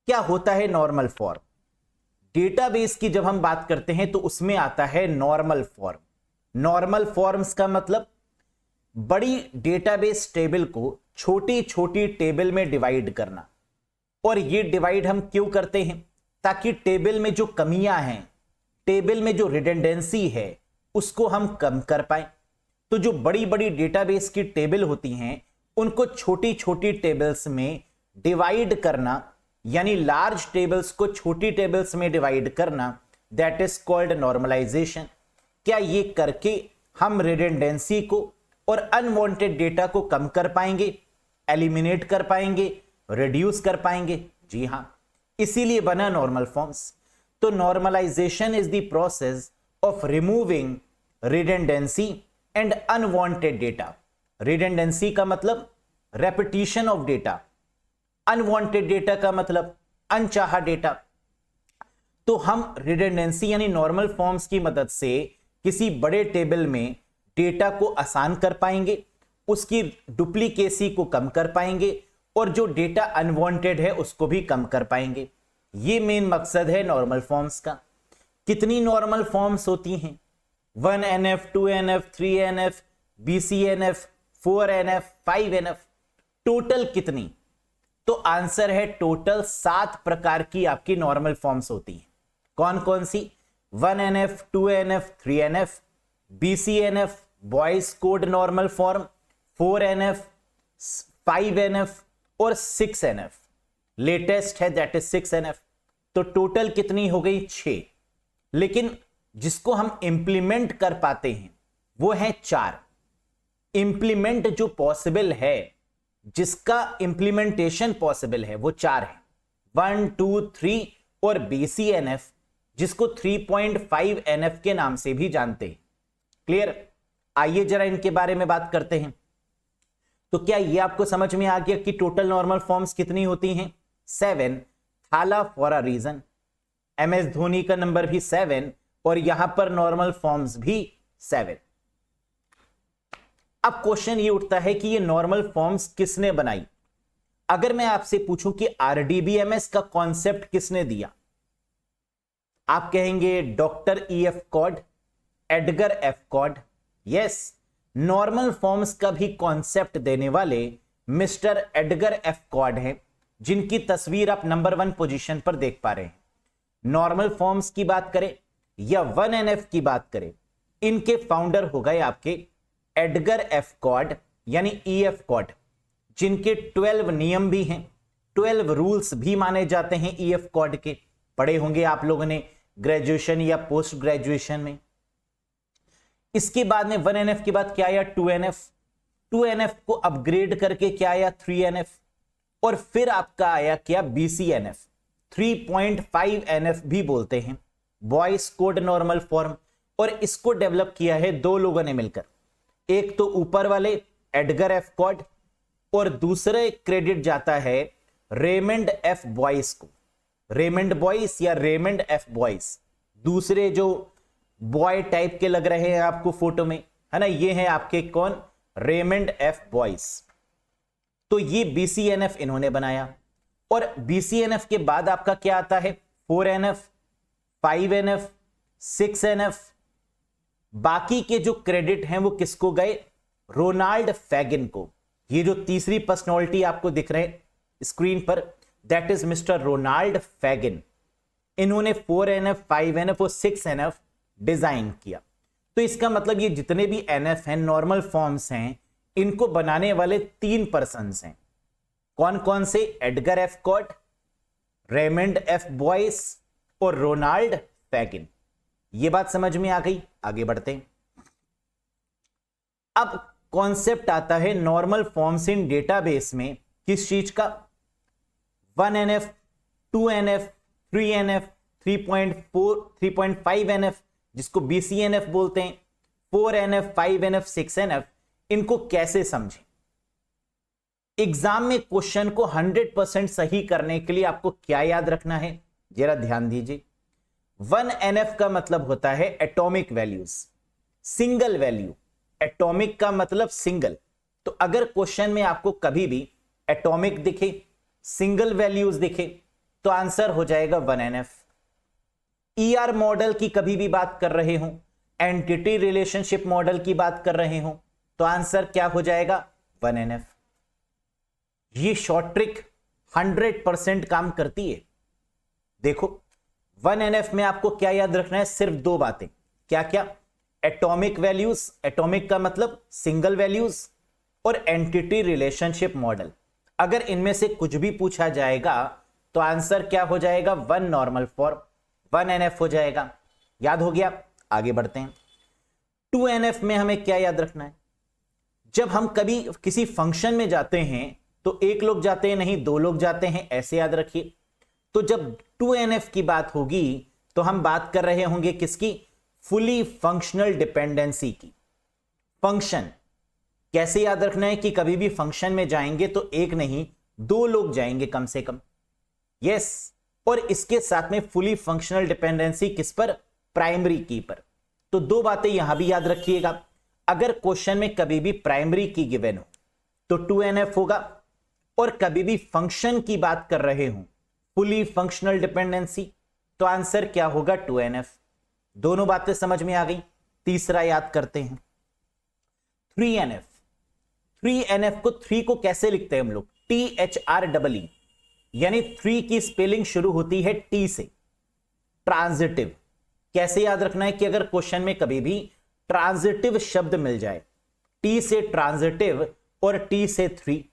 क्या होता है नॉर्मल फॉर्म? डेटाबेस की जब हम बात करते हैं तो उसमें आता है नॉर्मल फॉर्म। नॉर्मल फॉर्म्स का मतलब बड़ी डेटाबेस टेबल को छोटी छोटी टेबल में डिवाइड करना। और ये डिवाइड हम क्यों करते हैं? ताकि टेबल में जो कमियां हैं, टेबल में जो रिडंडेंसी है, उसको हम कम कर पाए। तो जो बड़ी बड़ी डेटाबेस की टेबल होती हैं उनको छोटी छोटी टेबल्स में डिवाइड करना, यानी लार्ज टेबल्स को छोटी टेबल्स में डिवाइड करना, दैट इज कॉल्ड नॉर्मलाइजेशन। क्या ये करके हम रिडंडेंसी को और अनवांटेड डेटा को कम कर पाएंगे, एलिमिनेट कर पाएंगे, रिड्यूस कर पाएंगे? जी हां, इसीलिए बना नॉर्मल फॉर्म्स। तो normalization is the process of removing redundancy and unwanted data. Redundancy का मतलब repetition of data, unwanted data का मतलब अनचाहा डेटा। तो हम रिडंडेंसी यानी नॉर्मल फॉर्म्स की मदद से किसी बड़े टेबल में डेटा को आसान कर पाएंगे, उसकी डुप्लीकेसी को कम कर पाएंगे और जो डेटा अनवांटेड है उसको भी कम कर पाएंगे। ये मेन मकसद है नॉर्मल फॉर्म्स का। कितनी नॉर्मल फॉर्म्स होती हैं? 1NF, 2NF, 3NF, BCNF, 4NF, 5NF, total कितनी? तो आंसर है टोटल 7 प्रकार की आपकी नॉर्मल फॉर्म्स होती हैं। कौन कौन सी? 1NF, 2NF, 3NF, BCNF boys code normal form, 4NF, 5NF और 6NF लेटेस्ट है, दैट इज 6NF। तो टोटल कितनी हो गई? 6। लेकिन जिसको हम इंप्लीमेंट कर पाते हैं वो है 4। इंप्लीमेंट जो पॉसिबल है, जिसका इंप्लीमेंटेशन पॉसिबल है, वो 4 है। 1, 2, 3 और BCNF जिसको 3.5NF के नाम से भी जानते हैं। क्लियर? आइए जरा इनके बारे में बात करते हैं। तो क्या ये आपको समझ में आ गया कि टोटल नॉर्मल फॉर्म्स कितनी होती हैं? 7। Thala for a reason. MS Dhoni का नंबर भी 7 और यहां पर नॉर्मल फॉर्म्स भी 7। अब क्वेश्चन ये उठता है कि ये नॉर्मल फॉर्म्स किसने बनाई? अगर मैं आपसे पूछूं कि RDBMS का कॉन्सेप्ट किसने दिया, आप कहेंगे doctor EF Codd, Edgar F Codd. Yes, normal forms का भी कॉन्सेप्ट देने वाले मिस्टर एडगर F कॉड हैं, जिनकी तस्वीर आप नंबर 1 पोजीशन पर देख पा रहे हैं। नॉर्मल फॉर्म्स की बात करें या 1NF की बात करें, इनके फाउंडर हो गए आपके एडगर F कॉड यानी EF कॉड, जिनके 12 नियम भी हैं, 12 रूल्स भी माने जाते हैं EF कॉड के। पढ़े होंगे आप लोगों ने ग्रेजुएशन या पोस्ट ग्रेजुएशन में। इसके बाद में 1NF के बाद क्या आया? 2NF। 2NF को अपग्रेड करके क्या आया? 3NF। और फिर आपका आया क्या? BCNF। 3.5NF भी बोलते हैं, बॉयज कोड नॉर्मल फॉर्म। और इसको डेवलप किया है 2 लोगों ने मिलकर। एक तो ऊपर वाले एडगर F कॉड और दूसरे क्रेडिट जाता है रेमंड F बॉयस को। रेमंड बॉयस या रेमंड F बॉयस, दूसरे जो बॉय टाइप के लग रहे हैं आपको फोटो में, है ना, ये हैं आपके कौन? Raymond F Boyce. तो ये BCNF इन्होंने बनाया। और BCNF के बाद आपका क्या आता है? 4NF, 5NF, 6NF। बाकी के जो क्रेडिट हैं वो किसको गए? रोनाल्ड फैगिन को। ये जो तीसरी पर्सनालिटी आपको दिख रहे हैं स्क्रीन पर, that is mister Ronald Fagin. इन्होंने 4NF, 5NF और 6NF डिजाइन किया। तो इसका मतलब ये जितने भी NF हैं, नॉर्मल फॉर्म्स हैं, इनको बनाने वाले 3 पर्सन्स हैं। कौन कौन से? Edgar F Codd, Raymond F Boyce और रोनाल्ड फैगिन। ये बात समझ में आ गई? आगे बढ़ते हैं। अब कॉन्सेप्ट आता है नॉर्मल फॉर्म्स इन डेटाबेस में किस चीज का? 1NF, 2NF, 3NF, 3.4, 3.5NF जिसको BCNF बोलते हैं, 4NF, 5NF, 6NF, इनको कैसे समझें? एग्जाम में क्वेश्चन को 100% सही करने के लिए आपको क्या याद रखना है, जरा ध्यान दीजिए। 1NF का मतलब होता है atomic values, single value. Atomic का मतलब सिंगल। तो अगर क्वेश्चन में आपको कभी भी एटॉमिक दिखे, सिंगल वैल्यूज दिखे, तो आंसर हो जाएगा 1NF। ER मॉडल की कभी भी बात कर रहे हो, एंटिटी रिलेशनशिप मॉडल की बात कर रहे हो, तो आंसर क्या हो जाएगा 1NF। ये शॉर्ट ट्रिक 100% काम करती है। देखो 1NF में आपको क्या याद रखना है, सिर्फ दो बातें। क्या क्या? एटॉमिक वैल्यूज, एटॉमिक का मतलब सिंगल वैल्यूज, और एंटिटी रिलेशनशिप मॉडल। अगर इनमें से कुछ भी पूछा जाएगा तो आंसर क्या हो जाएगा 1 नॉर्मल फॉर्म, 1NF हो जाएगा। याद हो गया? आगे बढ़ते हैं। 2NF में हमें क्या याद रखना है? जब हम कभी किसी फंक्शन में जाते हैं तो एक लोग जाते हैं, नहीं दो लोग जाते हैं, ऐसे याद रखिए। तो जब 2NF की बात होगी तो हम बात कर रहे होंगे किसकी? फुली फंक्शनल डिपेंडेंसी की। फंक्शन कैसे याद रखना है कि कभी भी फंक्शन में जाएंगे तो एक नहीं दो लोग जाएंगे कम से कम। यस, और इसके साथ में फुली फंक्शनल डिपेंडेंसी किस पर? प्राइमरी की पर। तो दो बातें यहां भी याद रखिएगा। अगर क्वेश्चन में कभी भी प्राइमरी की गिवन हो तो 2NF होगा, और कभी भी फंक्शन की बात कर रहे हो फुली फंक्शनल डिपेंडेंसी, तो आंसर क्या होगा 2NF। दोनों बातें समझ में आ गई। तीसरा याद करते हैं 3NF। 3NF को 3 को कैसे लिखते हैं हम लोग? THREE, यानी 3 की स्पेलिंग शुरू होती है T से, ट्रांजिटिव। कैसे याद रखना है कि अगर क्वेश्चन में कभी भी ट्रांजिटिव शब्द मिल जाए, T से ट्रांजिटिव और T से 3,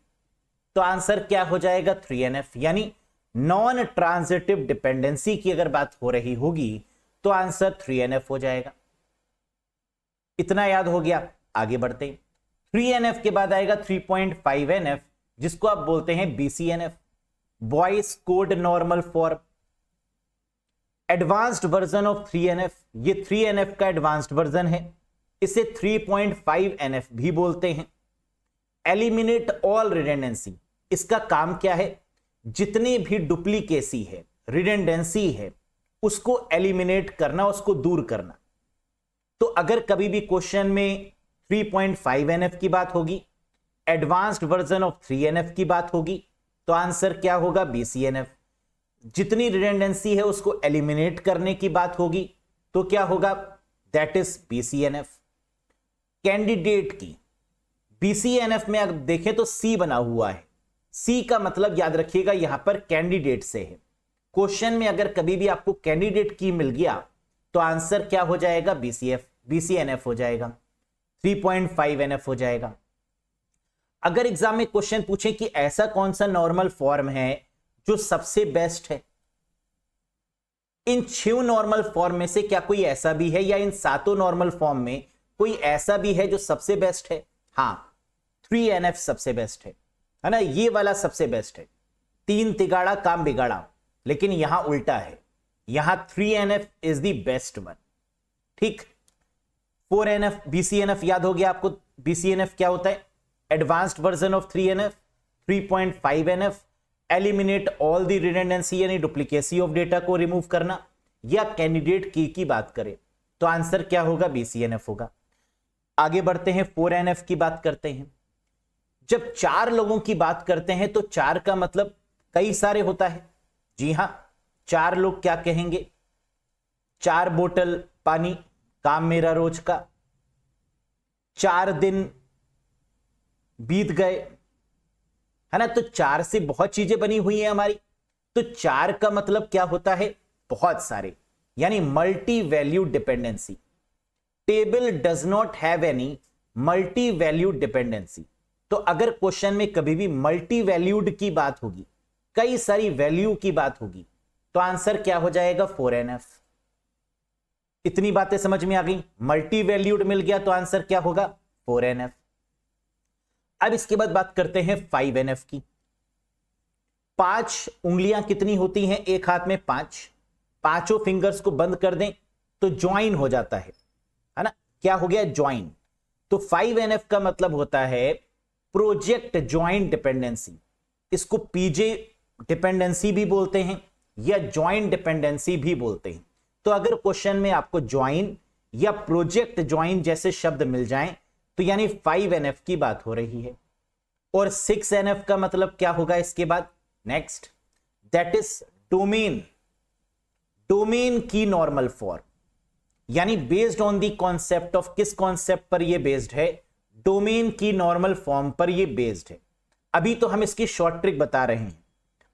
तो आंसर क्या हो जाएगा 3NF। यानी नॉन ट्रांजिटिव डिपेंडेंसी की अगर बात हो रही होगी तो आंसर 3NF हो जाएगा। इतना याद हो गया? आगे बढ़ते हैं। 3NF के बाद आएगा 3.5NF, जिसको आप बोलते हैं BCNF, boys code normal form. Advanced version of 3NF, ये 3NF का एडवांस्ड वर्जन है। इसे 3.5NF भी बोलते हैं। एलिमिनेट ऑल रिडेंडेंसी, इसका काम क्या है? जितनी भी डुप्लीकेसी है, रिडेंडेंसी है, उसको एलिमिनेट करना, उसको दूर करना। तो अगर कभी भी क्वेश्चन में 3.5NF की बात होगी, एडवांस्ड वर्जन ऑफ 3NF की बात होगी, तो आंसर क्या होगा BCNF। जितनी रिडेंडेंसी है उसको एलिमिनेट करने की बात होगी तो क्या होगा? That is BCNF। कैंडिडेट की BCNF में अगर देखें तो C बना हुआ है। C का मतलब याद रखिएगा यहां पर कैंडिडेट से है। क्वेश्चन में अगर कभी भी आपको कैंडिडेट की मिल गया तो आंसर क्या हो जाएगा? BCNF हो जाएगा, 3.5NF हो जाएगा। अगर एग्जाम में क्वेश्चन पूछे कि ऐसा कौन सा नॉर्मल फॉर्म है जो सबसे बेस्ट है, इन 6 नॉर्मल फॉर्म में से क्या कोई ऐसा भी है, या इन 7 नॉर्मल फॉर्म में कोई ऐसा भी है जो सबसे बेस्ट है? हां, 3NF सबसे बेस्ट है ना? ये वाला सबसे बेस्ट है। 3 तिगाड़ा काम बिगाड़ा, लेकिन यहां उल्टा है, यहां 3NF is the best one. ठीक। 4NF BCNF याद हो गया आपको? BCNF क्या होता है? Advanced version of 3NF। 3.5NF eliminate all the redundancy, यानी डुप्लीकेसी ऑफ डेटा को रिमूव करना, या कैंडिडेट की बात करें तो आंसर क्या होगा? BCNF होगा। आगे बढ़ते हैं, 4NF की बात करते हैं। जब 4 लोगों की बात करते हैं तो 4 का मतलब कई सारे होता है। जी हां, 4 लोग क्या कहेंगे? 4 बोतल पानी, काम मेरा रोज का, 4 दिन बीत गए, है ना? तो 4 से बहुत चीजें बनी हुई है हमारी। तो 4 का मतलब क्या होता है? बहुत सारे, यानी multi valued dependency. Table does not have any multi valued dependency. तो अगर क्वेश्चन में कभी भी मल्टी वैल्यूड की बात होगी, कई सारी वैल्यू की बात होगी, तो आंसर क्या हो जाएगा? 4NF। इतनी बातें समझ में आ गई? मल्टी वैल्यूड मिल गया तो आंसर क्या होगा? 4NF। अब इसके बाद बात करते हैं 5NF की। 5 उंगलियां कितनी होती हैं? एक हाथ में 5, पांचों फिंगर्स को बंद कर दें तो ज्वाइन हो जाता है ना? क्या हो गया? ज्वाइन। तो 5NF का मतलब होता है प्रोजेक्ट ज्वाइन डिपेंडेंसी। इसको PJ डिपेंडेंसी भी बोलते हैं या ज्वाइन डिपेंडेंसी भी बोलते हैं। तो अगर क्वेश्चन में आपको ज्वाइन या प्रोजेक्ट ज्वाइन जैसे शब्द मिल जाएं तो यानी 5NF की बात हो रही है। और 6NF का मतलब क्या होगा इसके बाद? Next, that is domain, domain की नॉर्मल फॉर्म, यानी based on the concept of, किस कॉन्सेप्ट पर ये बेस्ड है, डोमेन की नॉर्मल फॉर्म पर ये बेस्ड है। अभी तो हम इसकी शॉर्ट ट्रिक बता रहे हैं,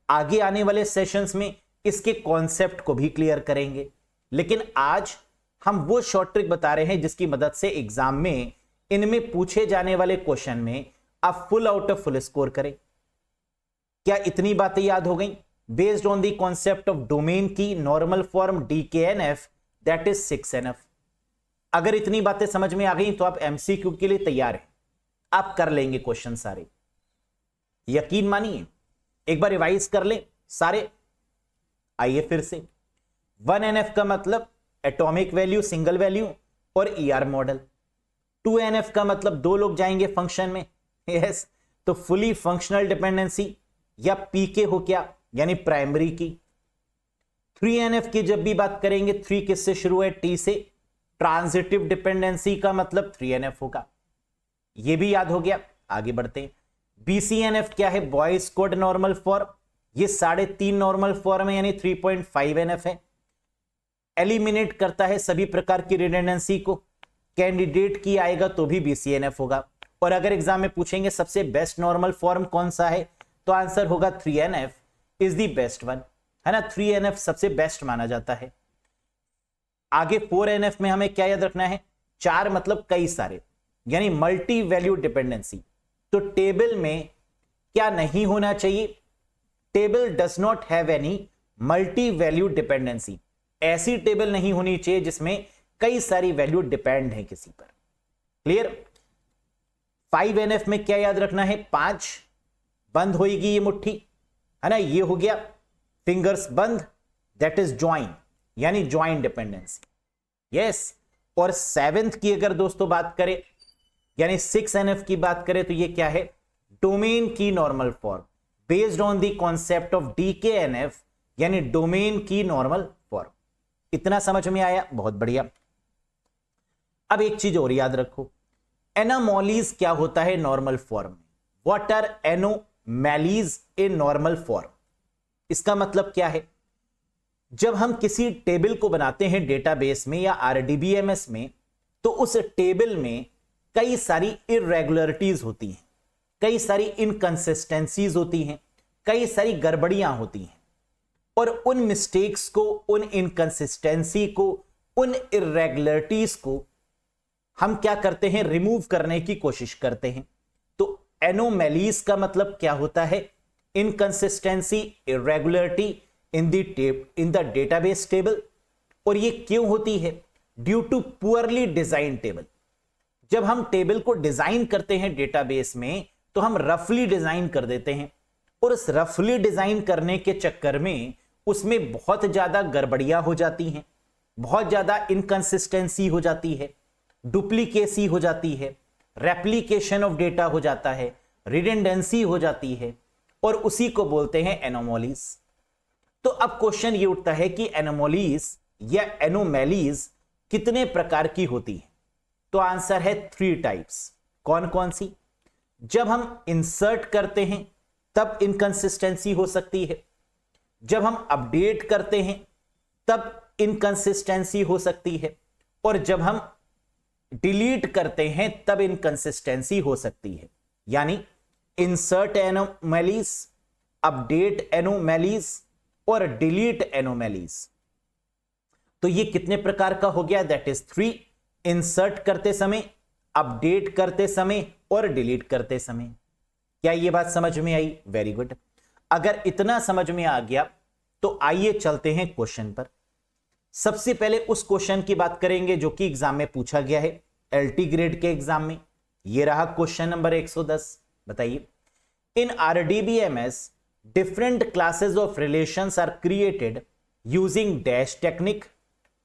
आगे आने वाले सेशंस में इसके कॉन्सेप्ट को भी क्लियर करेंगे, लेकिन आज हम वो शॉर्ट ट्रिक बता रहे हैं जिसकी मदद से एग्जाम में इनमें पूछे जाने वाले क्वेश्चन में आप full out of full score करें। क्या इतनी बातें याद हो गई? Based on the concept of domain की normal form DKNF, that is 6NF। अगर इतनी बातें समझ में आ गई तो आप MCQ के लिए तैयार हैं, आप कर लेंगे क्वेश्चन सारे, यकीन मानिए। एक बार रिवाइज कर ले सारे। आइए फिर से, 1NF का मतलब एटॉमिक वैल्यू, सिंगल वैल्यू और ER मॉडल। 2NF का मतलब दो लोग जाएंगे फंक्शन में, यस, तो फुली फंक्शनल डिपेंडेंसी या PK हो क्या, यानी प्राइमरी की। 3NF की जब भी बात करेंगे, 3 किससे शुरू है? T से। ट्रांजिटिव डिपेंडेंसी का मतलब 3NF होगा, यह भी याद हो गया। आगे बढ़ते हैं। BCNF क्या है? बॉयज कोड नॉर्मल फॉर्म, ये 3.5 नॉर्मल फॉर्म है, यानी 3.5NF है। एलिमिनेट करता है सभी प्रकार की रिडंडेंसी को, कैंडिडेट की आएगा तो भी BCNF होगा। और अगर एग्जाम में पूछेंगे सबसे बेस्ट नॉर्मल फॉर्म कौन सा है, तो आंसर होगा 3NF is the best one, है ना। 3NF सबसे बेस्ट माना जाता है। आगे 4NF में हमें क्या याद रखना है? 4 मतलब कई सारे, यानी मल्टी वैल्यू डिपेंडेंसी। तो टेबल में क्या नहीं होना चाहिए? Table does not have any multi value dependency. ऐसी टेबल नहीं होनी चाहिए जिसमें कई सारी वैल्यू डिपेंड है किसी पर। क्लियर? 5NF में क्या याद रखना है? 5 बंद होगी ये मुट्ठी, है ना, ये हो गया फिंगर्स बंद, दैट इज ज्वाइन, यानी ज्वाइन डिपेंडेंसी। यस। और 7th की अगर दोस्तों बात करें, यानी 6NF की बात करें, तो ये क्या है? डोमेन की normal form based on the concept of DKNF, यानी डोमेन की नॉर्मल फॉर्म। इतना समझ में आया? बहुत बढ़िया। अब एक चीज और याद रखो, एनोमॉलीज क्या होता है नॉर्मल फॉर्म में? What are anomalies in normal form? इसका मतलब क्या है? जब हम किसी टेबल को बनाते हैं डेटाबेस में या RDBMS में, तो उस टेबल में कई सारी इरेगुलरिटीज होती हैं, कई सारी इनकंसिस्टेंसीज होती हैं, कई सारी गड़बड़ियां होती हैं, और उन मिस्टेक्स को, उन इनकंसिस्टेंसी को, उन इरेगुलरिटीज को हम क्या करते हैं? रिमूव करने की कोशिश करते हैं। तो एनोमैलीज का मतलब क्या होता है? Inconsistency, irregularity in the database table. और ये क्यों होती है? Due to poorly design table. जब हम टेबल को डिजाइन करते हैं डेटाबेस में, तो हम रफली डिजाइन कर देते हैं, और उस रफली डिजाइन करने के चक्कर में उसमें बहुत ज्यादा गड़बड़ियां हो जाती हैं, बहुत ज्यादा इनकंसिस्टेंसी हो जाती है, डुप्लीकेसी हो जाती है, रेप्लिकेशन ऑफ डेटा हो जाता है, रिडंडेंसी हो जाती है, और उसी को बोलते हैं एनोमॉलीज। तो अब क्वेश्चन ये उठता है कि एनोमॉलीज या एनोमैलीज कितने प्रकार की होती है? तो आंसर है 3 टाइप्स। कौन कौन सी? जब हम इंसर्ट करते हैं तब इनकंसिस्टेंसी हो सकती है, जब हम अपडेट करते हैं तब इनकंसिस्टेंसी हो सकती है, और जब हम डिलीट करते हैं तब इनकंसिस्टेंसी हो सकती है। यानी इंसर्ट एनोमैलीज, अपडेट एनोमैलीज और डिलीट एनोमैलीज। तो ये कितने प्रकार का हो गया? That is 3। इंसर्ट करते समय, अपडेट करते समय और डिलीट करते समय। क्या ये बात समझ में आई? Very good. अगर इतना समझ में आ गया तो आइए चलते हैं क्वेश्चन पर। सबसे पहले उस क्वेश्चन की बात करेंगे जो कि एग्जाम में पूछा गया है, LT ग्रेड के एग्जाम में। ये रहा क्वेश्चन नंबर 110। बताइए, in RDBMS different classes of relations are created using dash technique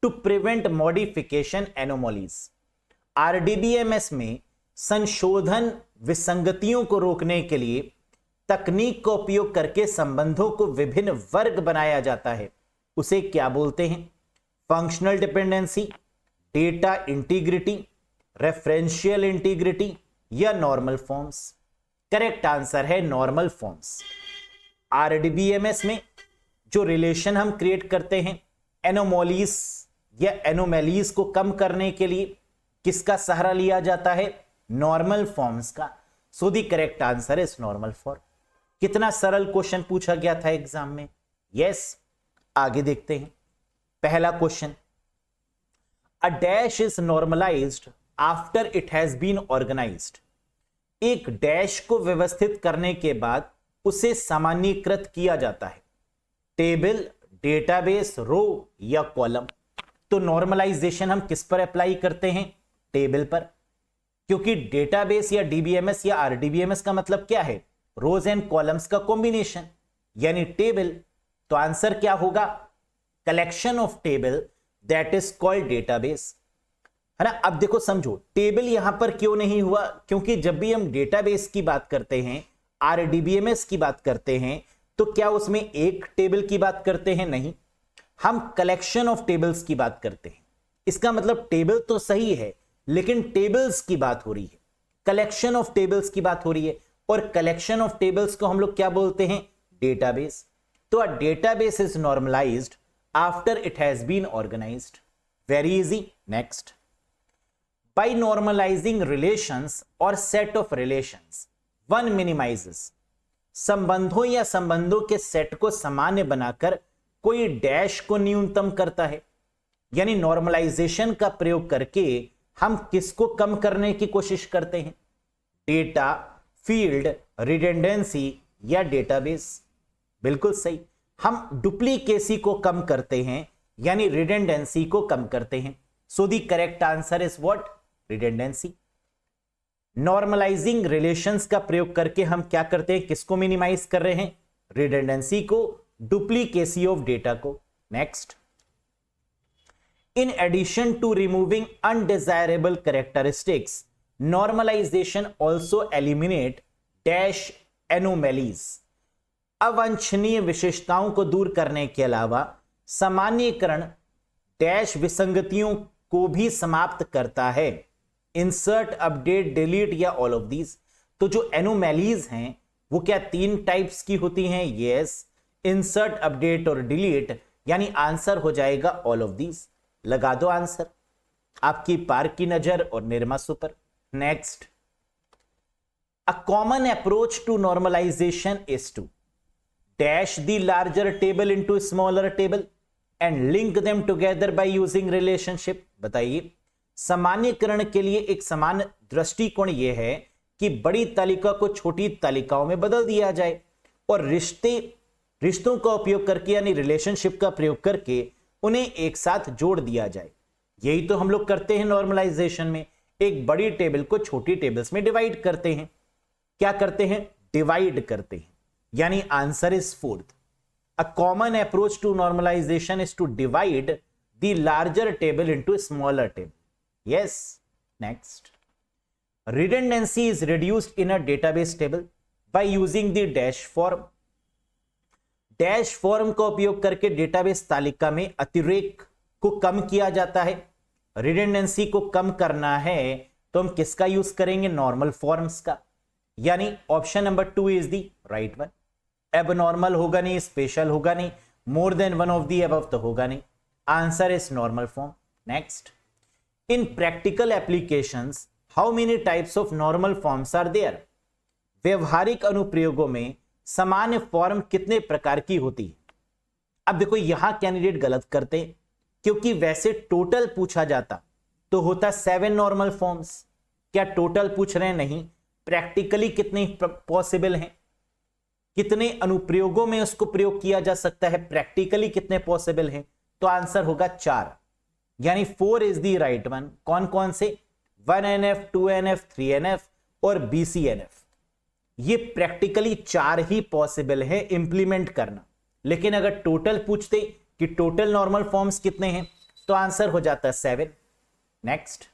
to prevent modification anomalies. RDBMS में संशोधन विसंगतियों को रोकने के लिए तकनीक का उपयोग करके संबंधों को विभिन्न वर्ग बनाया जाता है। उसे क्या बोलते हैं? Functional dependency, data integrity, referential integrity या नॉर्मल फॉर्म्स। करेक्ट आंसर है नॉर्मल फॉर्म्स। RDBMS में जो रिलेशन हम क्रिएट करते हैं एनोमोलीज या एनोमैलीज को कम करने के लिए किसका सहारा लिया जाता है? नॉर्मल फॉर्म्स का। So the correct answer is normal form. कितना सरल क्वेश्चन पूछा गया था एग्जाम में। यस, आगे देखते हैं। पहला question, a dash is normalized after it has been organized. एक डैश को व्यवस्थित करने के बाद उसे सामान्यीकृत किया जाता है। टेबल, डेटाबेस, रो या कॉलम। तो नॉर्मलाइजेशन हम किस पर अप्लाई करते हैं? टेबल पर, क्योंकि डेटाबेस या डीबीएमएस या आरडीबीएमएस का मतलब क्या है? रोज एंड कॉलम्स का कॉम्बिनेशन, यानी टेबल। तो आंसर क्या होगा? Collection of table that is called database, है ना। अब देखो समझो, टेबल यहां पर क्यों नहीं हुआ? क्योंकि जब भी हम डेटाबेस की बात करते हैं, आरडीबीएमएस की बात करते हैं, तो क्या उसमें एक टेबल की बात करते हैं? नहीं, हम कलेक्शन ऑफ टेबल्स की बात करते हैं। इसका मतलब टेबल तो सही है, लेकिन टेबल्स की बात हो रही है, कलेक्शन ऑफ टेबल्स की बात हो रही है। और कलेक्शन ऑफ टेबल्स को हम लोग क्या बोलते हैं? डेटाबेस। तो a database is normalized after it has been organized. Very easy. Next, by normalizing relations or set of relations one minimizes। संबंधों या संबंधों के सेट को सामान्य बनाकर कोई डैश को न्यूनतम करता है। यानी नॉर्मलाइजेशन का प्रयोग करके हम किसको कम करने की कोशिश करते हैं? डेटा, फील्ड, रिडंडेंसी या डेटाबेस। बिल्कुल सही, हम डुप्लीकेसी को कम करते हैं, यानी रिडंडेंसी को कम करते हैं। So the correct answer is what? Redundancy. Normalising relations का प्रयोग करके हम क्या करते हैं? किसको मिनिमाइज कर रहे हैं? रिडंडेंसी को, डुप्लीकेसी ऑफ डेटा को। Next, in addition to removing undesirable characteristics normalisation also eliminate dash anomalies. अवांछनीय विशेषताओं को दूर करने के अलावा सामान्यीकरण डैश विसंगतियों को भी समाप्त करता है। इंसर्ट, अपडेट, डिलीट या ऑल ऑफ दीज। तो जो एनोमैलीज हैं वो क्या 3 टाइप्स की होती हैं? यस, इंसर्ट, अपडेट और डिलीट, यानी आंसर हो जाएगा ऑल ऑफ दीज। लगा दो आंसर, आपकी पार्क की नजर और Nirma super. Next, a common approach to normalization is to dash the larger table into smaller table and link them together by using relationship. बताइए, सामान्यकरण के लिए एक समान दृष्टिकोण यह है कि बड़ी तालिका को छोटी तालिकाओं में बदल दिया जाए और रिश्तों का उपयोग करके, यानी रिलेशनशिप का प्रयोग करके उन्हें एक साथ जोड़ दिया जाए। यही तो हम लोग करते हैं नॉर्मलाइजेशन में। एक बड़ी टेबल को छोटी टेबल्स में डिवाइड करते हैं। क्या करते हैं? डिवाइड करते हैं, यानी answer is fourth. A common approach to normalization is to divide the larger table into a smaller table. Yes. Next, redundancy is reduced in a database table by using the dash form. Dash form का उपयोग करके database तालिका में अतिरेक को कम किया जाता है। रिडंडेंसी को कम करना है तो हम किसका यूज करेंगे? नॉर्मल फॉर्म्स का। यानी option number 2 is the right one. Abnormal होगा नहीं, स्पेशल होगा नहीं, more than one of the above तो होगा नहीं। Answer is normal form. Next, in practical applications how many types of normal forms are there. व्यवहारिक अनुप्रयोगों में सामान्य फॉर्म कितने प्रकार की होती है? अब देखो यहां कैंडिडेट गलत करते हैं, क्योंकि वैसे टोटल पूछा जाता तो होता 7 नॉर्मल फॉर्म्स। क्या टोटल पूछ रहे हैं? नहीं। प्रैक्टिकली कितने पॉसिबल हैं, कितने अनुप्रयोगों में उसको प्रयोग किया जा सकता है, प्रैक्टिकली कितने पॉसिबल हैं? तो आंसर होगा 4, यानी 4 इज द राइट वन। कौन कौन से? 1NF, 2NF, 3NF और BCNF। ये प्रैक्टिकली 4 ही पॉसिबल है इंप्लीमेंट करना। लेकिन अगर टोटल पूछते कि टोटल नॉर्मल फॉर्म्स कितने हैं, तो आंसर हो जाता है 7। Next,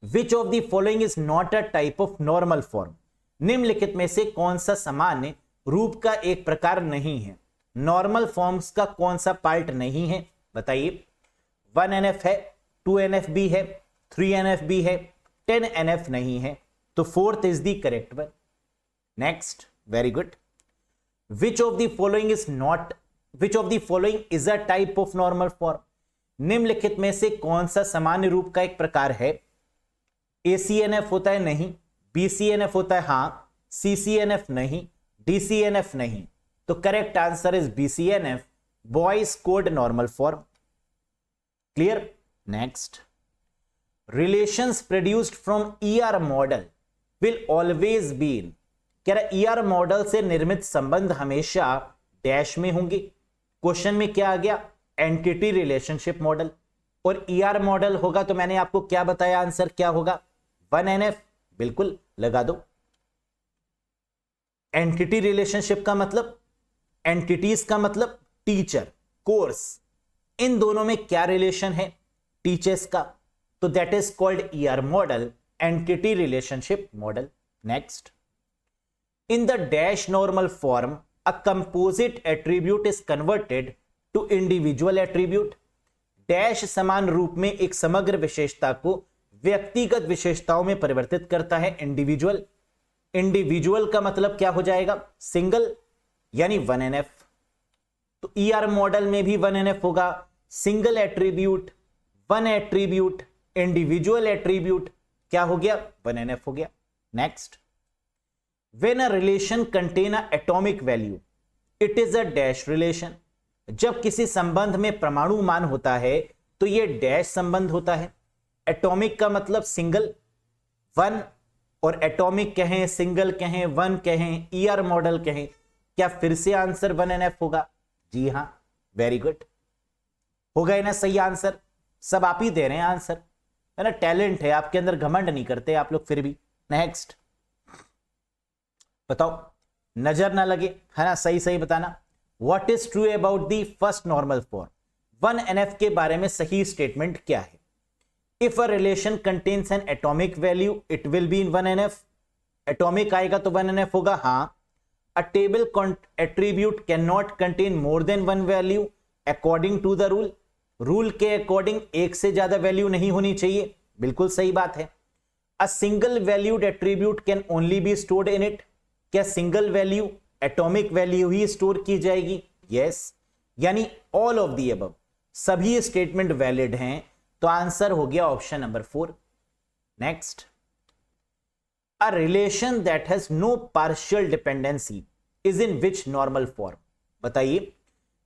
which of the following is not a type of normal form. निम्नलिखित में से कौन सा सामान्य रूप का एक प्रकार नहीं है? नॉर्मल फॉर्म्स का कौन सा पार्ट नहीं है? बताइए। 1NF है, 2NF भी है, 3NF भी है, 10NF नहीं है। तो 4th is the correct one. Next, very good. Which of the following is not which of the following is a type of normal form. निम्नलिखित में से कौन सा सामान्य रूप का एक प्रकार है। ACNF होता है नहीं, BCNF होता है हां, CCNF नहीं, DCNF नहीं। तो correct answer is BCNF, boys code normal form. Clear. Next, relations produced from ER model will always be in. कह रहा ER मॉडल से निर्मित संबंध हमेशा डैश में होंगे। क्वेश्चन में क्या आ गया, एंटिटी रिलेशनशिप मॉडल। और ER मॉडल होगा तो मैंने आपको क्या बताया, आंसर क्या होगा, 1NF। बिल्कुल लगा दो। एंटिटी रिलेशनशिप का मतलब, एंटिटीज का मतलब टीचर, कोर्स, इन दोनों में क्या रिलेशन है, टीचर्स का। तो that is called ER model, entity relationship model. Next, in the dash normal form a composite attribute is converted to individual attribute. Dash समान रूप में एक समग्र विशेषता को व्यक्तिगत विशेषताओं में परिवर्तित करता है, इंडिविजुअल। इंडिविजुअल का मतलब क्या हो जाएगा, सिंगल, यानी 1NF। तो ER मॉडल में भी 1NF होगा। Single attribute, 1 attribute, individual attribute, क्या हो गया, 1NF हो गया। Next, when a relation contain a atomic value it is a dash relation. जब किसी संबंध में परमाणु मान होता है तो यह डैश संबंध होता है। एटॉमिक का मतलब सिंगल, 1, और एटॉमिक कहें, सिंगल कहें, 1 कहें, ER मॉडल कहें, क्या फिर से आंसर 1NF होगा? जी हां, वेरी गुड। हो गए ना सही आंसर? सब आप ही दे रहे हैं आंसर, है ना, टैलेंट है आपके अंदर, घमंड नहीं करते आप लोग फिर भी। नेक्स्ट बताओ, नजर ना लगे, है ना, सही सही बताना। What is true about the first normal form? 1NF के बारे में सही स्टेटमेंट क्या है? If a relation contains an atomic value it will be in 1NF। Atomic आएगा तो 1NF होगा। हाँ, a table attribute can not contain more than 1 value according to the rule. Rule के अकॉर्डिंग एक से ज्यादा वैल्यू नहीं होनी चाहिए, बिल्कुल सही बात है। A single valued attribute can only be stored in it. क्या सिंगल वैल्यू, एटॉमिक वैल्यू ही स्टोर की जाएगी? यस, यानी ऑल ऑफ दी अबव, सभी स्टेटमेंट वैलिड हैं। तो आंसर हो गया option number 4। Next, a relation that has no partial dependency is in which normal form? बताइए,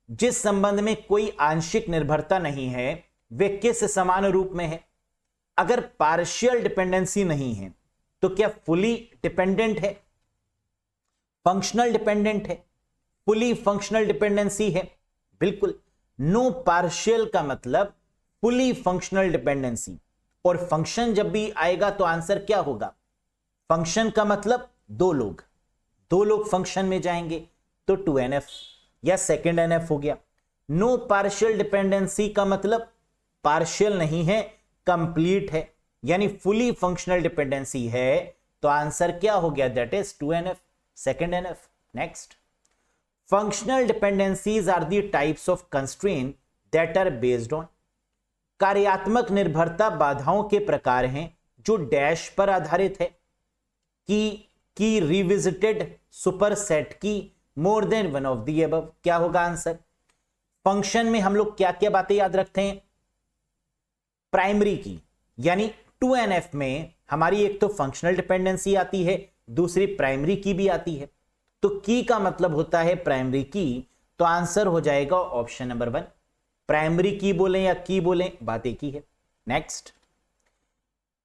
जिस संबंध में कोई आंशिक निर्भरता नहीं है वे किस समान रूप में है? अगर पार्शियल डिपेंडेंसी नहीं है तो क्या फुली डिपेंडेंट है, फंक्शनल डिपेंडेंट है, फुली फंक्शनल डिपेंडेंसी है? बिल्कुल। नो पार्शियल का मतलब फुली फंक्शनल डिपेंडेंसी। और फंक्शन जब भी आएगा तो आंसर क्या होगा? फंक्शन का मतलब दो लोग फंक्शन में जाएंगे तो 2NF या सेकेंड NF हो गया। नो पार्शियल डिपेंडेंसी का मतलब पार्शियल नहीं है, कंप्लीट है, यानी फुली फंक्शनल डिपेंडेंसी है। तो आंसर क्या हो गया? That is 2NF, second NF। Next, functional dependencies are the types of constraint that are based on. कार्यात्मक निर्भरता बाधाओं के प्रकार हैं जो डैश पर आधारित है, की रिविजिटेड, सुपरसेट की, मोर than one of the above. क्या होगा आंसर? फंक्शन में हम लोग क्या क्या बातें याद रखते हैं? प्राइमरी की, यानी 2NF में हमारी एक तो फंक्शनल डिपेंडेंसी आती है, दूसरी प्राइमरी की भी आती है। तो की का मतलब होता है प्राइमरी की। तो आंसर हो जाएगा ऑप्शन नंबर 1। प्राइमरी की बोलें या की बोलें, बात एक ही है। Next,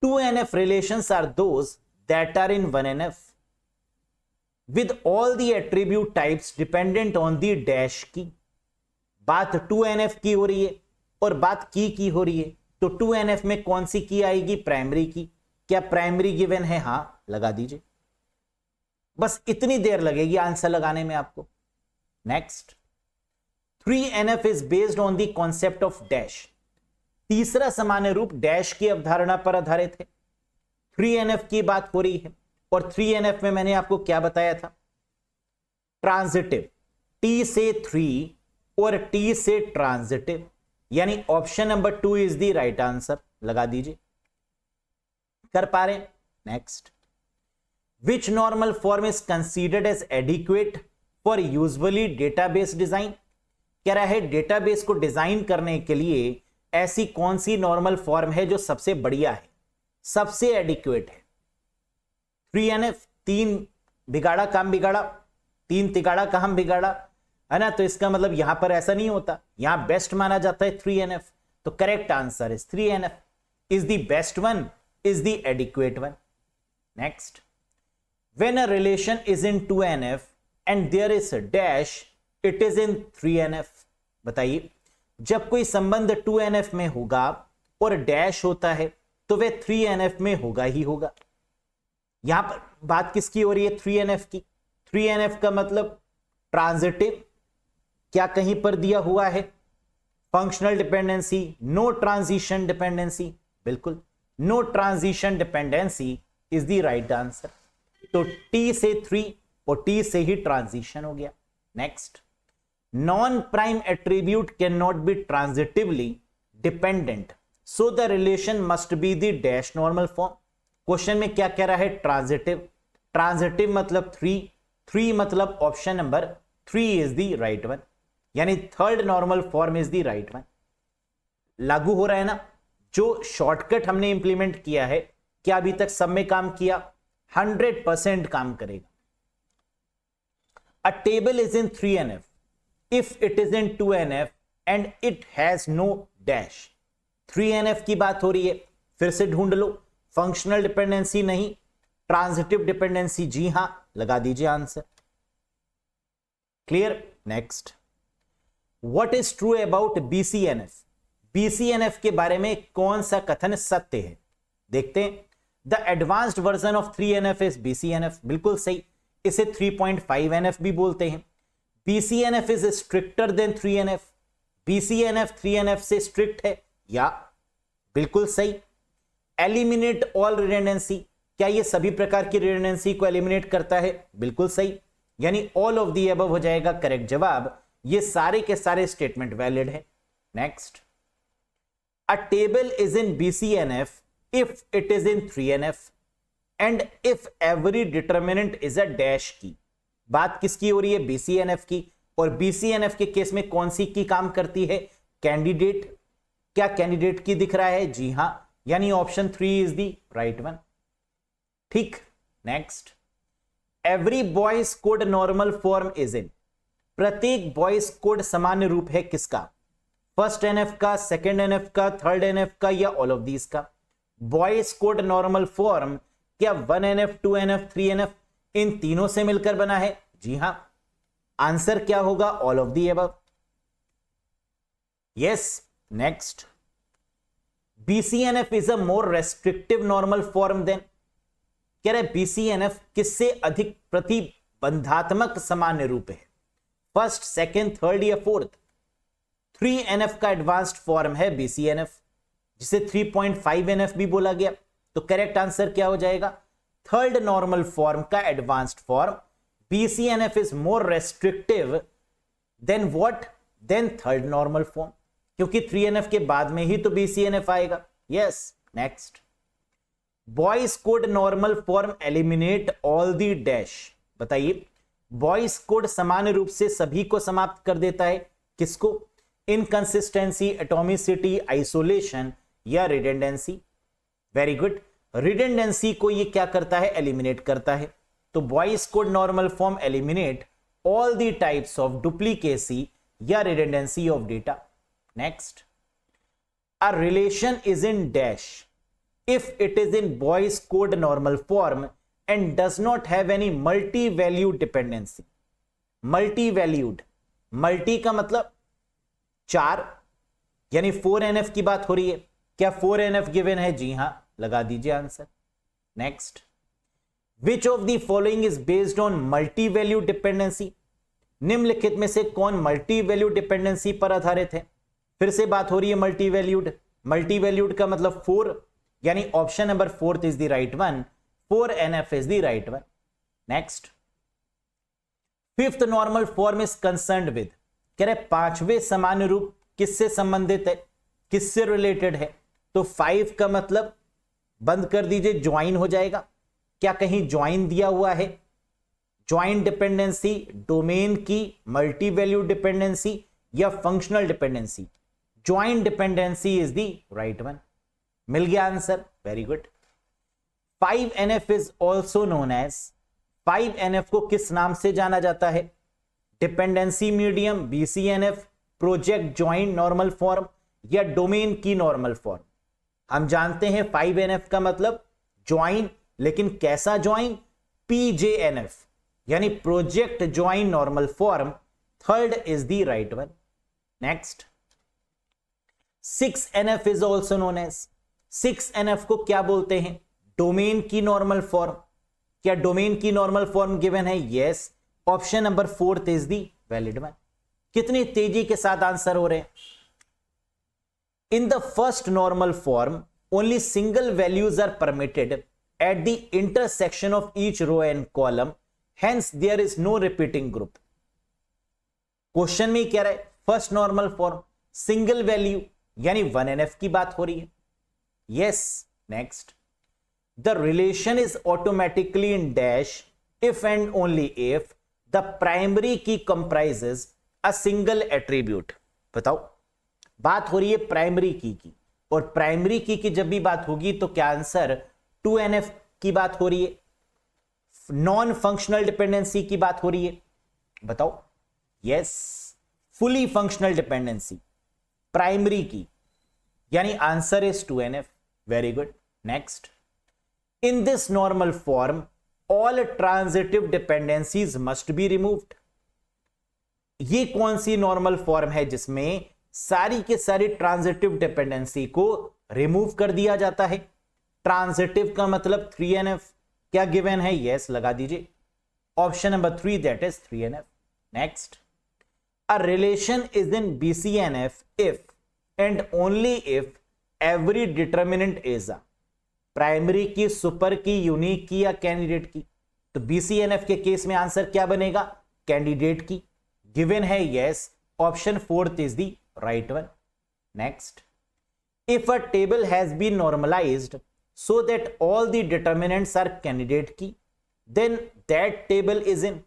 2NF relations are those that are in 1NF with all the attribute types dependent on the dash की। बात 2NF की हो रही है और बात की हो रही है, तो 2NF में कौन सी की आएगी? प्राइमरी की। क्या प्राइमरी गिवन है? हां, लगा दीजिए, बस इतनी देर लगेगी आंसर लगाने में आपको। Next, 3NF is based on the concept of dash. तीसरा सामान्य रूप डैश की अवधारणा पर आधारित है। 3NF की बात हो रही है और 3NF में मैंने आपको क्या बताया था? ट्रांजिटिव, T से 3 और T से ट्रांजिटिव, यानी option number 2 is the right answer. लगा दीजिए, कर पा रहे हैं? Next, which normal form is considered as adequate for usually database design. कह रहा है डेटाबेस को डिजाइन करने के लिए ऐसी कौन सी नॉर्मल फॉर्म है जो सबसे बढ़िया है, सबसे एडिक्वेट है। 3NF, 3 बिगाड़ा काम बिगाड़ा, 3 तिगाड़ा काम बिगाड़ा, है ना। तो इसका मतलब यहां पर ऐसा नहीं होता, यहां बेस्ट माना जाता है 3NF। तो correct answer is 3NF is the best one, is the adequate one. Next, when a relation is in 2NF and there is a dash, it is in 3NF। बताइए, जब कोई संबंध 2NF में होगा और डैश होता है तो वह 3NF में होगा ही होगा। यहां पर बात किसकी हो रही है? 3NF की। 3NF का मतलब ट्रांजिटिव, क्या कहीं पर दिया हुआ है? Functional dependency, no transition dependency, बिल्कुल no transition dependency is the right answer. तो T से 3 और T से ही ट्रांजिशन हो गया। Next, non prime attribute can not be transitively dependent, so the relation must be the dash normal form. Question में क्या कह रहा है? ट्रांजिटिव। ट्रांजिटिव मतलब 3 मतलब option number 3 is the right one, यानी third normal form is the right one. लागू हो रहा है ना? जो शॉर्टकट हमने इंप्लीमेंट किया है, क्या अभी तक सब में काम किया? 100% काम करेगा। अ table is in 3NF if it is in 2NF and it has no dash। 3NF की बात हो रही है, फिर से ढूंढ लो। फंक्शनल डिपेंडेंसी नहीं, ट्रांजिटिव डिपेंडेंसी जी हां, लगा दीजिए answer. Clear? Next, what is true about BCNF? BCNF के बारे में कौन सा कथन सत्य है? देखते हैं। The advanced version of 3NF is BCNF, बिल्कुल सही। इसे 3.5NF भी बोलते हैं। BCNF is stricter than 3NF। BCNF 3NF से स्ट्रिक्ट है, या बिल्कुल सही। एलिमिनेट ऑल रिडंडेंसी, क्या ये सभी प्रकार की रिडंडेंसी को एलिमिनेट करता है? बिल्कुल सही, यानी ऑल ऑफ दी अबव हो जाएगा करेक्ट जवाब। ये सारे के सारे स्टेटमेंट वैलिड है। Next, a table is in BCNF if it is in 3NF and if every determinant is a dash की। बात किसकी हो रही है? BCNF की। और BCNF के केस में कौन सी की काम करती है? कैंडिडेट। क्या कैंडिडेट की दिख रहा है? जी हां, यानी option 3 is the right one. ठीक। Next, every Boyce code normal form is in. प्रत्येक बॉयज कोड सामान्य रूप है किसका? फर्स्ट NF का, सेकेंड NF का, थर्ड NF का, या ऑल ऑफ दीज का? बॉयज कोड नॉर्मल फॉर्म क्या 1NF, 2NF, 3NF इन तीनों से मिलकर बना है? जी हां। आंसर क्या होगा? All of the above. Yes. Next, BCNF is a more restrictive normal form than. कह रहे BCNF किससे अधिक प्रतिबंधात्मक सामान्य रूप है? फर्स्ट, सेकेंड, थर्ड या फोर्थ? 3NF का एडवांस्ड फॉर्म है BCNF, जिसे 3.5NF भी बोला गया। तो करेक्ट आंसर क्या हो जाएगा? थर्ड नॉर्मल फॉर्म का advanced form BCNF is more restrictive than what? Than third normal form, क्योंकि 3NF के बाद में ही तो BCNF आएगा। Yes. Next, Boyce code normal form eliminate all the dash. बताइए, बॉयज कोड समान रूप से सभी को समाप्त कर देता है, किसको? इनकंसिस्टेंसी, एटॉमिसिटी, आइसोलेशन या रिडंडेंसी? Very good. रिडंडेंसी को ये क्या करता है? एलिमिनेट करता है। तो Boyce code normal form eliminate all the types of duplicacy या redundancy of data. Next, a relation is in dash if it is in Boyce code normal form and does not have any multi valued dependency. Multi valued, multi का मतलब 4, यानी 4NF की बात हो रही है। क्या 4NF गिवन है? जी हां, लगा दीजिए answer. Next, which of the following is based on multi valued dependency. निम्नलिखित में से कौन मल्टी वैल्यूड डिपेंडेंसी पर आधारित है? फिर से बात हो रही है मल्टी वैल्यूड। मल्टी वैल्यूड का मतलब 4, यानी option number 4 is the right one. 4NF is the right one. Next, fifth normal form is concerned with. कह रहे पांचवें सामान्य रूप किससे संबंधित है, किससे रिलेटेड है? तो 5 का मतलब बंद कर दीजिए, ज्वाइन हो जाएगा। क्या कहीं ज्वाइन दिया हुआ है? Join dependency, domain key, multi value dependency या functional dependency? Joint dependency is the right one. मिल गया answer, very good. 5NF is also known as, 5NF को किस नाम से जाना जाता है? Dependency medium, BCNF, project joint normal form या डोमेन की नॉर्मल फॉर्म? हम जानते हैं 5NF का मतलब ज्वाइन, लेकिन कैसा ज्वाइन? PJNF यानी project join normal form. Third is the right one. Next, 6NF is also known as, 6NF को क्या बोलते हैं? डोमेन की नॉर्मल फॉर्म। क्या डोमेन की नॉर्मल फॉर्म गिवन है? Yes. Option number 4 is the valid one. कितनी तेजी के साथ आंसर हो रहे हैं? In the first normal form only single values are permitted at the intersection of each row and column, hence there is no repeating group. Question में क्या रहा है? First normal form, single value यानी 1NF की बात हो रही है। Yes. Next, the relation is automatically in dash if and only if the primary की कंप्राइजेस अ सिंगल एट्रीब्यूट। बताओ, बात हो रही है प्राइमरी की, और प्राइमरी की जब भी बात होगी तो क्या आंसर? 2NF की बात हो रही है, नॉन फंक्शनल डिपेंडेंसी की बात हो रही है। बताओ। Yes, fully functional dependency, primary की, यानी answer is 2NF। Very good. Next, in this normal form all transitive dependencies must be removed. ये कौन सी नॉर्मल फॉर्म है जिसमें सारी के सारी ट्रांजिटिव डिपेंडेंसी को रिमूव कर दिया जाता है? ट्रांजिटिव का मतलब 3NF। क्या गिवन है? यस, लगा दीजिए। Option number 3 that is 3NF। Next, a relation is in BCNF if and only if every determinant is a primary की, सुपर की, यूनिक की या कैंडिडेट की? तो BCNF के केस में आंसर क्या बनेगा? कैंडिडेट की। गिवन है yes, option 4 is the right one. Next, if a table has been normalized so that all the determinants are candidate key, then that table is in।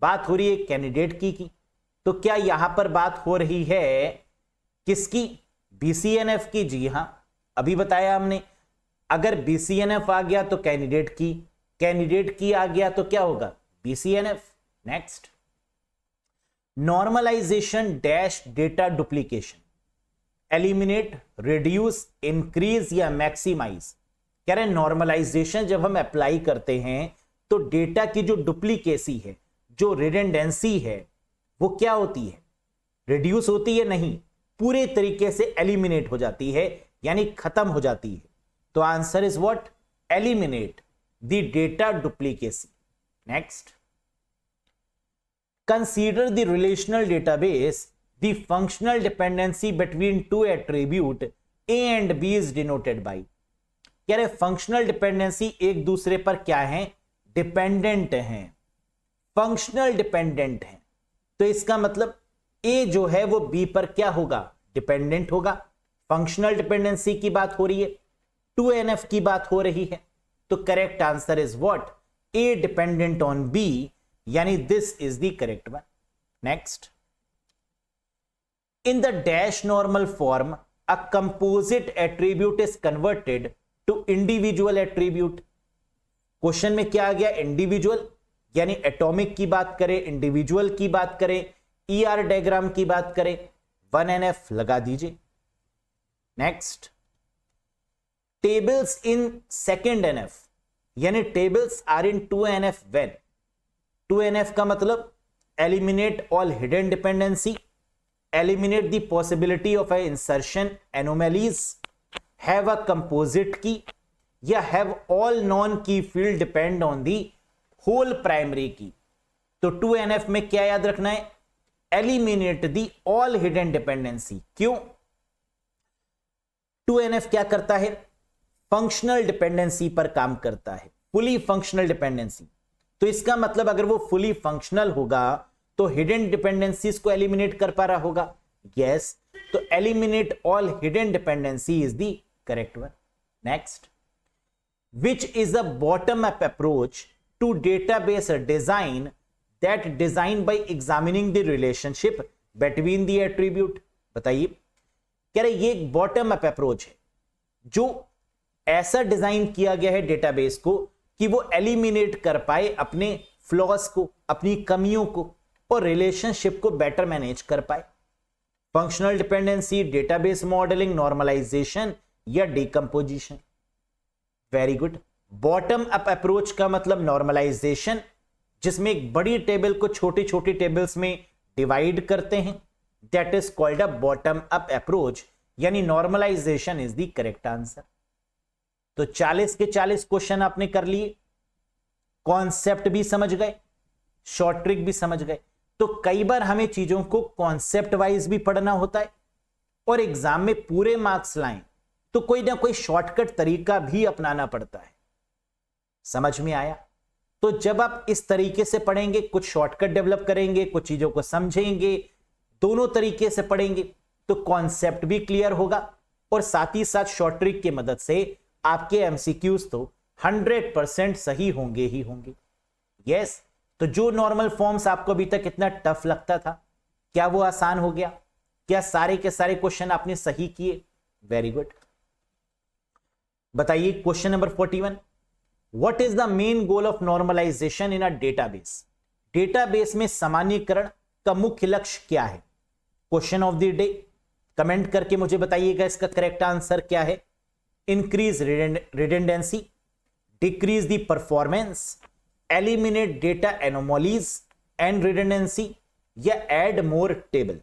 बात हो रही है कैंडिडेट की, तो क्या यहां पर बात हो रही है किसकी? BCNF की। जी हां, अभी बताया हमने, अगर BCNF आ गया तो कैंडिडेट की, कैंडिडेट की आ गया तो क्या होगा? BCNF। Next, normalisation dash data duplication, eliminate, reduce, increase या मैक्सिमाइज? कह रहे नॉर्मलाइजेशन जब हम अप्लाई करते हैं तो डेटा की जो डुप्लीकेसी है, जो रिडंडेंसी है, वो क्या होती है? रिड्यूस होती है? नहीं, पूरे तरीके से एलिमिनेट हो जाती है, यानी खत्म हो जाती है। तो answer is what? Eliminate the data duplicacy. Next, consider the relational database, the functional dependency between two attribute A and B is denoted by। कह रहे फंक्शनल डिपेंडेंसी एक दूसरे पर क्या है? डिपेंडेंट हैं, फंक्शनल डिपेंडेंट हैं। तो इसका मतलब A जो है वो B पर क्या होगा? डिपेंडेंट होगा। फंक्शनल डिपेंडेंसी की बात हो रही है, 2NF की बात हो रही है, तो correct answer is what? A dependent on B, यानी this is the correct one. Next, in the dash normal form a composite attribute is converted to individual attribute. Question में क्या आ गया? इंडिविजुअल, यानी एटॉमिक की बात करें, इंडिविजुअल की बात करें, ER डायग्राम की बात करें, 1NF लगा दीजिए। Next, tables in second NF, यानी tables are in 2NF when 2NF का मतलब eliminate all hidden dependency, eliminate the possibility of a insertion anomalies, have a composite key, या have all non key field depend on the whole primary key. तो 2NF में क्या याद रखना है? Eliminate the all hidden dependency. क्यों? 2NF क्या करता है? फंक्शनल डिपेंडेंसी पर काम करता है, फुली फंक्शनल डिपेंडेंसी। तो इसका मतलब अगर वो फुली फंक्शनल होगा तो हिडन डिपेंडेंसीज को एलिमिनेट कर पा रहा होगा। यस, तो eliminate all hidden dependency is the correct one. Next, which is a bottom up approach to database design that designed by examining the relationship between the attribute? बताइए। कह रहे ये एक बॉटम अप अप्रोच है जो ऐसा design किया गया है डेटाबेस को कि वो एलिमिनेट कर पाए अपने फ्लॉज को, अपनी कमियों को, और रिलेशनशिप को बेटर मैनेज कर पाए। Functional dependency, database modelling, normalisation या decomposition. Very good. Bottom up approach का मतलब नॉर्मलाइजेशन, जिसमें एक बड़ी टेबल को छोटी छोटी टेबल्स में डिवाइड करते हैं, that is called a bottom up approach, यानी normalisation is the correct answer. तो 40 के 40 क्वेश्चन आपने कर लिए, कॉन्सेप्ट भी समझ गए, शॉर्ट ट्रिक भी समझ गए। तो कई बार हमें चीजों को कॉन्सेप्ट वाइज भी पढ़ना होता है, और एग्जाम में पूरे मार्क्स लाएं तो कोई ना कोई शॉर्टकट तरीका भी अपनाना पड़ता है। समझ में आया? तो जब आप इस तरीके से पढ़ेंगे, कुछ शॉर्टकट डेवलप करेंगे, कुछ चीजों को समझेंगे, दोनों तरीके से पढ़ेंगे, तो कॉन्सेप्ट भी क्लियर होगा, और साथ ही साथ शॉर्ट ट्रिक की मदद से आपके एमसीक्यूज तो 100% सही होंगे ही होंगे। यस। तो जो नॉर्मल फॉर्म्स आपको अभी तक इतना टफ लगता था, क्या वो आसान हो गया? क्या सारे के सारे क्वेश्चन आपने सही किए? Very good. बताइए question number 41, what is the main goal of normalisation in a database? Database में सामान्यीकरण का मुख्य लक्ष्य क्या है? Question of the day. Comment करके मुझे बताइएगा इसका करेक्ट आंसर क्या है। Increase redundancy, decrease the performance, eliminate data anomalies and redundancy, या ऐड मोर टेबल?